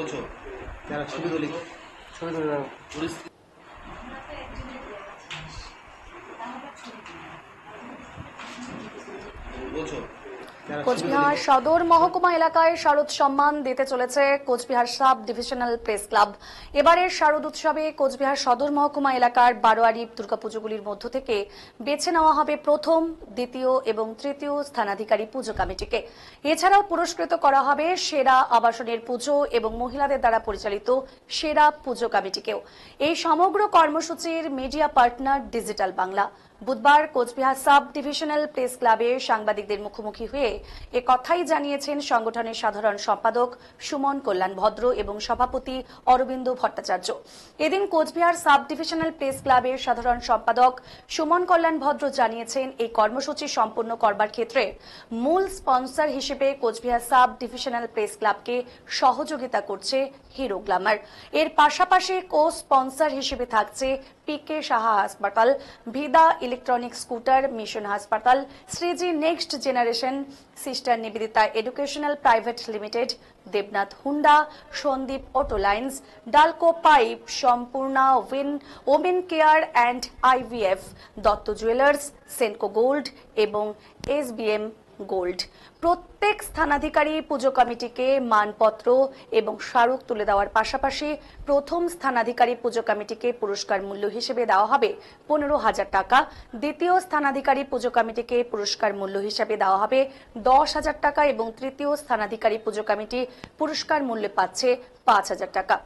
বলছো যারা ছবি তুলি বলছো কোচবিহার সদর মহকুমা এলাকায় শারদ সম্মান দিতে চলেছে Cooch Behar sub divisional press club. এবারের শারদ উৎসবে কোচবিহার সদর মহকুমা এলাকার বারোয়ারি দুর্গাপুজোগুলির মধ্য থেকে বেছে নেওয়া হবে প্রথম, দ্বিতীয় এবং তৃতীয় স্থানাধিকারী পুজো কমিটিকে। এছাড়াও পুরস্কৃত করা হবে সেরা আবাসনের পুজো এবং মহিলাদের দ্বারা পরিচালিত সেরা পুজো কমিটিকেও। এই সমগ্র কর্মসূচির মিডিয়া পার্টনার ডিজিটাল বাংলা। বুধবার কোচবিহার সাব ডিভিশনাল প্রেস ক্লাবে সাংবাদিকদের মুখোমুখি হয়ে এ কথাই জানিয়েছেন সংগঠনের সাধারণ সম্পাদক সুমন কল্যাণ ভদ্র এবং সভাপতি অরবিন্দ ভট্টাচার্য। এদিন কোচবিহার সাব ডিভিশনাল প্রেস ক্লাবের সাধারণ সম্পাদক সুমন কল্যাণ ভদ্র জানিয়েছেন এই কর্মসূচি সম্পন্ন করবার ক্ষেত্রে মূল স্পন্সর হিসেবে কোচবিহার সাব ডিভিশনাল প্রেস ক্লাবকে সহযোগিতা করছে হিরো গ্ল্যামার। এর পাশাপাশি কো স্পন্সর হিসেবে থাকছে পিকে সাহা হাসপাতাল, ভিদা ইলেকট্রনিক স্কুটার, মিশন হাসপাতাল, Shreeji next generation, sister Nivedita educational private limited, Debnath Honda, Sandip auto lines, Dalco pipe, Sampurna women care and IVF, Datta jewellers, Senco gold এবং এসবিএম গোল্ড। প্রত্যেক স্থানাধিকারী পুজো কমিটিকে মানপত্র এবং স্মারক তুলে দেওয়ার পাশাপাশি প্রথম স্থানাধিকারী পুজো কমিটিকে পুরস্কার মূল্য হিসেবে দেওয়া হবে 15,000 টাকা, দ্বিতীয় স্থানাধিকারী পুজো কমিটিকে পুরস্কার মূল্য হিসেবে দেওয়া হবে 10,000 টাকা এবং তৃতীয় স্থানাধিকারী পুজো কমিটি পুরস্কার মূল্যে পাচ্ছে 5,000 টাকা।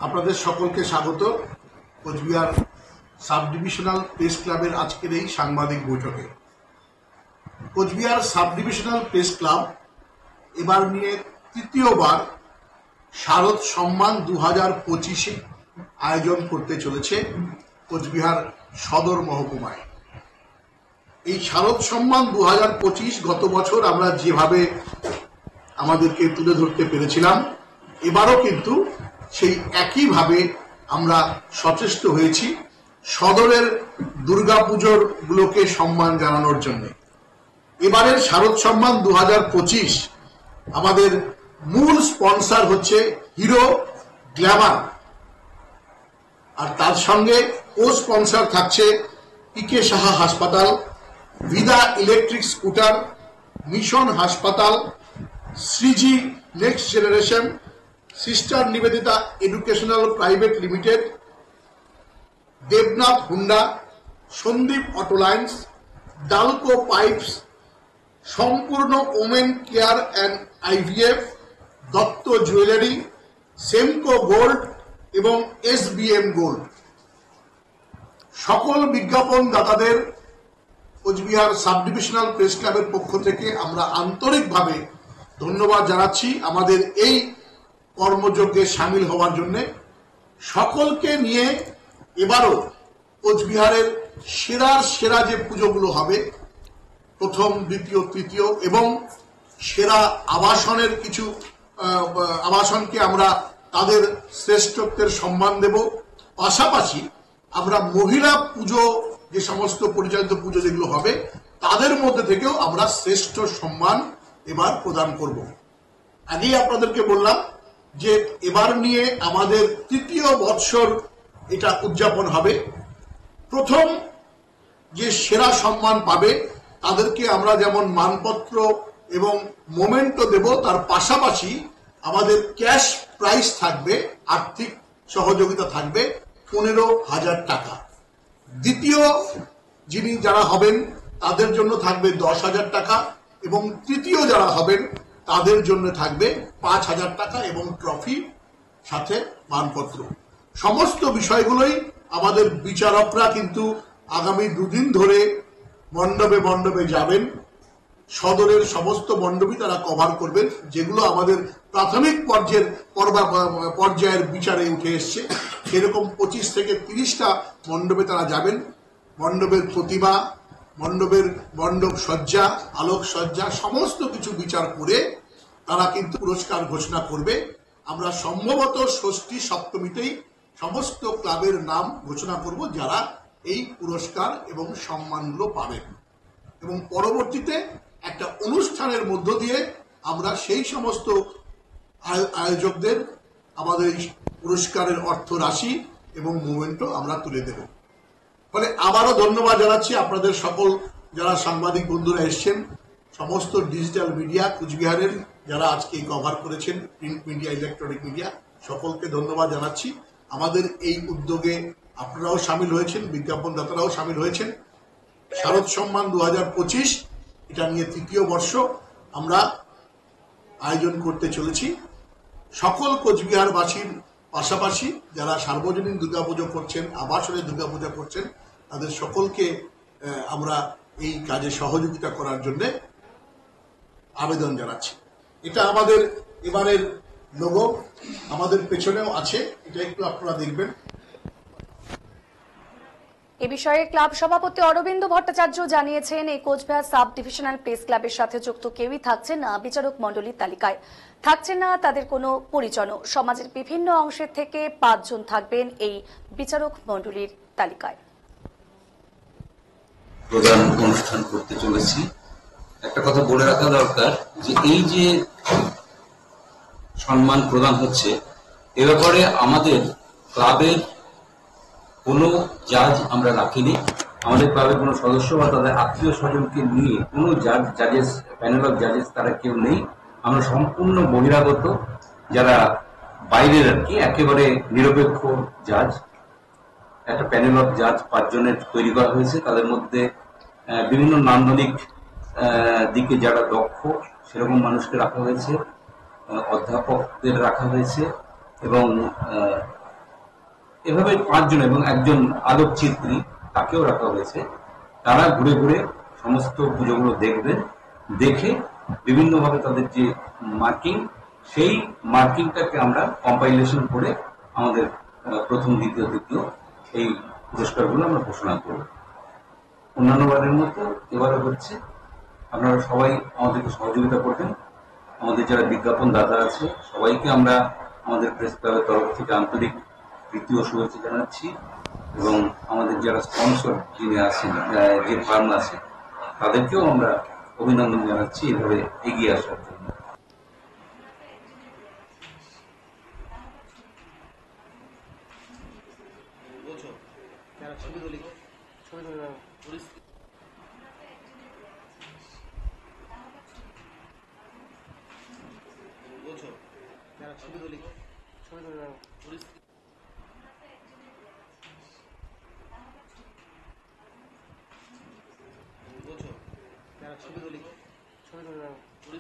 আপনাদের সকলকে স্বাগত কোচবিহার সাব ডিভিশনাল প্রেস ক্লাবের আজকের এই সাংবাদিক বৈঠকে। Cooch Behar sub divisional press club এবার নিয়ে তৃতীয়বার শারদ সম্মান 2025 আয়োজন করতে চলেছে কোচবিহার সদর মহকুমায়। এই শারদ সম্মান 2025 গত বছর আমরা যেভাবে আমাদেরকে তুলে ধরতে পেরেছিলাম, এবারও কিন্তু সেই একইভাবে আমরা সচেষ্ট হয়েছি সদরের দুর্গাপুজোর গুলোকে সম্মান জানানোর জন্য। এবারের শারদ সম্মান 2025 আমাদের মূল স্পন্সর হচ্ছে হিরো গ্ল্যামার, আর তার সঙ্গে ও স্পন্সর থাকছে পিকে সাহা হাসপাতাল, ভিদা ইলেকট্রিক স্কুটার, মিশন হাসপাতাল, Shreeji next generation, sister Nivedita educational private limited, Debnath Honda, Sandip auto lines, Dalco pipes, Sampurna women care and IVF, Datta jewellery, Senco gold এবং এসবিএম গোল্ড। সকল বিজ্ঞাপন দাতাদের কোচবিহার সাব ডিভিশনাল প্রেস ক্লাবের পক্ষ থেকে আমরা আন্তরিকভাবে ধন্যবাদ জানাচ্ছি আমাদের এই কর্মযজ্ঞে সামিল হওয়ার জন্য। সকলকে নিয়ে এবারও কোচবিহারের সেরা যে পুজোগুলো হবে, প্রথম, দ্বিতীয়, তৃতীয় এবং সেরা আবাসনের কিছু আবাসনকে আমরা তাদের শ্রেষ্ঠত্বের সম্মান দেব। পাশাপাশি আমরা মহিলা পুজো যে সমস্ত পরিচালিত পুজো যেগুলো হবে তাদের মধ্যে থেকেও আমরা শ্রেষ্ঠ সম্মান এবার প্রদান করব। আগেই আপনাদেরকে বললাম যে এবার নিয়ে আমাদের তৃতীয় বৎসর এটা উদযাপন হবে। প্রথম যে সেরা সম্মান পাবে তাদেরকে আমরা যেমন মানপত্র এবং মোমেন্টো দেব, তার পাশাপাশি আমাদের ক্যাশ প্রাইজ থাকবে, আর্থিক সহযোগিতা থাকবে 15,000 টাকা। দ্বিতীয় যারা হবেন তাদের জন্য থাকবে 10,000 টাকা এবং তৃতীয় যারা হবেন তাদের জন্য থাকবে 5,000 টাকা এবং ট্রফি সাথে মানপত্র। সমস্ত বিষয়গুলোই আমাদের বিচারকরা কিন্তু আগামী 2 দিন ধরে মণ্ডপে মণ্ডপে যাবেন। সদরের সমস্ত মণ্ডপই তারা কভার করবেন, যেগুলো আমাদের প্রাথমিক পর্যায়ের বিচারে উঠে এসছে। সেরকম 25 থেকে 30টা মণ্ডপে তারা যাবেন। মণ্ডপের প্রতিমা, মণ্ডপ সজ্জা, আলোক সজ্জা সমস্ত কিছু বিচার করে তারা কিন্তু পুরস্কার ঘোষণা করবে। আমরা সম্ভবত ষষ্ঠী সপ্তমীতেই সমস্ত ক্লাবের নাম ঘোষণা করব যারা এই পুরস্কার এবং সম্মানগুলো পাবেন, এবং পরবর্তীতে একটা অনুষ্ঠানের মধ্য দিয়ে আমরা সেই সমস্ত আয়োজকদের আমাদের এই পুরস্কারের অর্থ রাশি এবং মুভমেন্টও আমরা তুলে দেব। ফলে আবারও ধন্যবাদ জানাচ্ছি আপনাদের সকল যারা সাংবাদিক বন্ধুরা এসছেন, সমস্ত ডিজিটাল মিডিয়া কুচবিহারের যারা আজকে কভার করেছেন, প্রিন্ট মিডিয়া, ইলেকট্রনিক মিডিয়া, সকলকে ধন্যবাদ জানাচ্ছি। আমাদের এই উদ্যোগে আপনারাও সামিল হয়েছেন, বিজ্ঞাপনদাতারাও সামিল হয়েছেন। শারদ সম্মান 2025 এটা নিয়ে তৃতীয় বর্ষ আমরা আয়োজন করতে চলেছি। সকল কোচবিহারবাসীর পাশাপাশি যারা সার্বজনীন দুর্গাপুজো করছেন, আবাসনের দুর্গাপূজা করছেন, তাদের সকলকে আমরা এই কাজে সহযোগিতা করার জন্য আবেদন জানাচ্ছি। এটা আমাদের এবারের লোগো, আমাদের পেছনেও আছে, এটা একটু আপনারা দেখবেন। এ বিষয়ে ক্লাব সভাপতি অরবিন্দ ভট্টাচার্য জানিয়েছেন, এই কোচবিহার সাব ডিভিশনাল প্রেস ক্লাবের সাথে যুক্ত কেউই থাকছে না বিচারক মণ্ডলীর তালিকায়, থাকছে না তাদের কোনো পরিজনও। সমাজের বিভিন্ন অংশের থেকে 5 জন থাকবেন এই বিচারক মণ্ডলীর তালিকায়। প্রধান অনুষ্ঠান করতে চলেছি। একটা কথা বলে রাখা দরকার যে এই যে সম্মান প্রদান হচ্ছে, এ ব্যাপারে আমাদের ক্লাবের কোনো জাজ আমরা রাখিনি। আমাদের ক্লাবের কোনো সদস্য বা তাদের আত্মীয় স্বজনকে নিয়ে কোনো জাজেস, প্যানেল অফ জাজেস তারা কেউ নেই। আমরা সম্পূর্ণ বহিরাগত, যারা বাইরের আর কি, একেবারে নিরপেক্ষ জাজ। একটা প্যানেল অফ জাজ 5 জনের তৈরি করা হয়েছে। তাদের মধ্যে বিভিন্ন নান্দনিক দিকে যারা দক্ষ সেরকম মানুষকে রাখা হয়েছে, অধ্যাপকদের রাখা হয়েছে এবং এভাবে 5 জন এবং একজন আলোকচিত্রী তাকেও রাখা হয়েছে। তারা ঘুরে ঘুরে সমস্ত পুজোগুলো দেখবেন, দেখে বিভিন্নভাবে তাদের যে মার্কিং, সেই মার্কিংটাকে আমরা কম্পাইলেশন করে আমাদের প্রথম, দ্বিতীয়, তৃতীয় এই পুরস্কারগুলো আমরা ঘোষণা করব। অন্যান্য বারের মতো এবারও হচ্ছে। আপনারা সবাই আমাদেরকে সহযোগিতা করবেন। আমাদের যারা বিজ্ঞাপন দাতা আছে সবাইকে আমরা আমাদের প্রেস ক্লাবের তরফ থেকে আন্তরিক প্রীতি ও শুভেচ্ছা জানাচ্ছি এবং আমাদের যারা স্পন্সর যিনি আছেন, যে ফার্ম আছে, তাদেরকেও আমরা অভিনন্দন জানাচ্ছি এভাবে এগিয়ে আসার জন্য। ছবি তুলি, ছবি তুলি বলছো, ছবি তুলি, ছবি তুলি বলছো, ছবি তুলি, ছবি তুলি